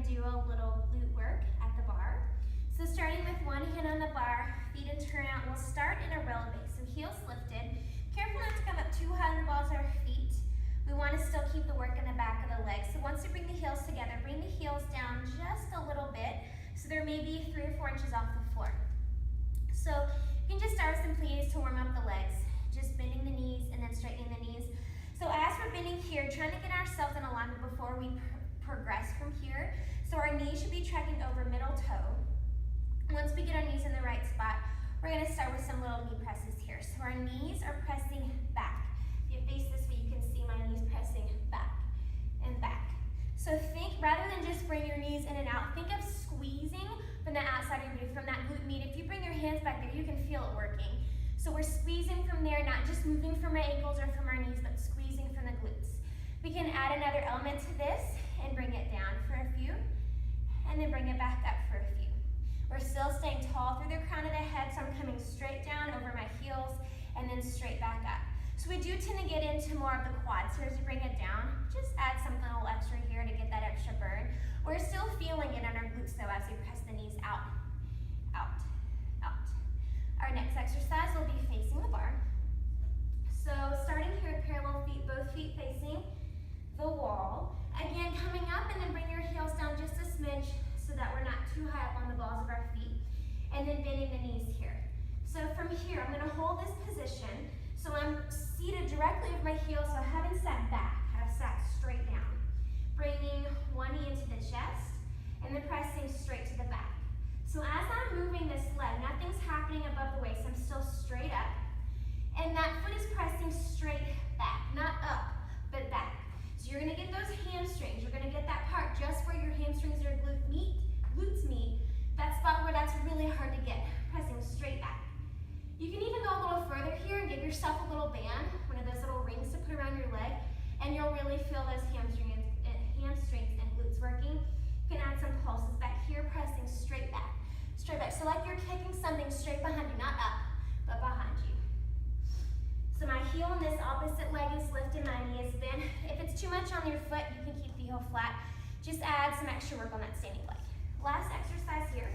do a little glute work at the bar. So starting with one hand on the bar, feet and turn out, we'll start in a roll base. So heels lifted. Careful not to come up too high on the balls of our feet. We want to still keep the work in the back of the legs. So once you bring the heels together, bring the heels down just a little bit. So they're maybe 3 or 4 inches off the floor. So you can just start with some pleats to warm up the legs. Just bending the knees and then straightening the knees. So as we're bending here, trying to get ourselves in alignment before we progress from here. So our knees should be tracking over middle toe. Once we get our knees in the right spot, we're going to start with some little knee presses here. So our knees are pressing back. If you face this way, you can see my knees pressing back and back. So think, rather than just bring your knees in and out, think of squeezing from the outside of your knee, from that glute med. If you bring your hands back there, you can feel it working. So we're squeezing from there, not just moving from our ankles or from our knees, but squeezing from the glutes. We can add another element to this and bring it down for a few, and then bring it back up for a few. We're still staying tall through the crown of the head, so I'm coming straight down over my heels and then straight back up. So we do tend to get into more of the quads. So as you bring it down, just add something a little extra here to get that extra burn. We're still feeling it on our glutes though as we press the knees out, out, out. Our next exercise will be facing the bar. So starting here, parallel feet, both feet facing the wall. Again, coming up and then bring your heels down just a smidge so that we're not too high up on the balls of our feet. And then bending the knees here. So from here, I'm gonna hold this position. So I'm seated directly with my heels, so I haven't sat back, I've sat straight down. Bringing one knee into the chest and then pressing straight to the back. So as I'm moving this leg, nothing's happening above the waist, I'm still straight up. And that foot is pressing straight back, not up, but back. So you're gonna get those hamstrings, you're gonna get that part just where your hamstrings or glutes meet, that spot where that's really hard to get, pressing straight back. You can even go a little further here and give yourself a little band, one of those little rings to put around your leg, and you'll really feel those hamstrings and glutes working. You can add some pulses back here, pressing straight back. Straight back. So like you're kicking something straight behind you, not up, but behind you. So my heel on this opposite leg is lifted, my knee is bent. If it's too much on your foot, you can keep the heel flat. Just add some extra work on that standing leg. Last exercise here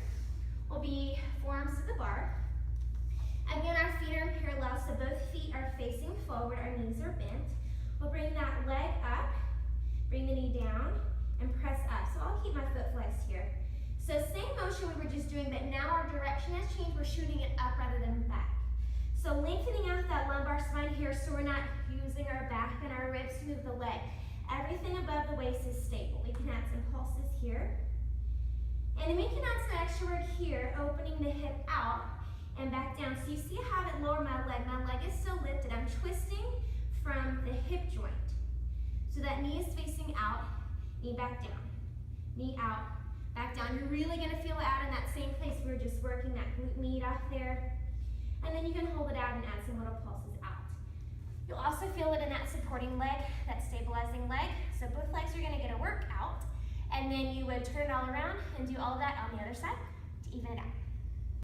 will be forearms to the bar. Again, our feet are in parallel, so both feet are facing forward, our knees are bent. We'll bring that leg up, bring the knee down, and press up. So I'll keep my foot flexed here. So same motion we were just doing, but now our direction has changed. We're shooting it up rather than back. So lengthening out that lumbar spine here so we're not using our back and our ribs to move the leg. Everything above the waist is stable. We can add some pulses here. And then we can add some extra work here, opening the hip out and back down. So you see how I haven't lowered my leg. My leg is still lifted. I'm twisting from the hip joint. So that knee is facing out, knee back down, knee out, back down. You're really gonna feel it out in that same place we were just working that glute med off there. And then you can hold it out and add some little pulses out. You'll also feel it in that supporting leg, that stabilizing leg. So both legs are gonna get a workout, and then you would turn it all around and do all of that on the other side to even it out.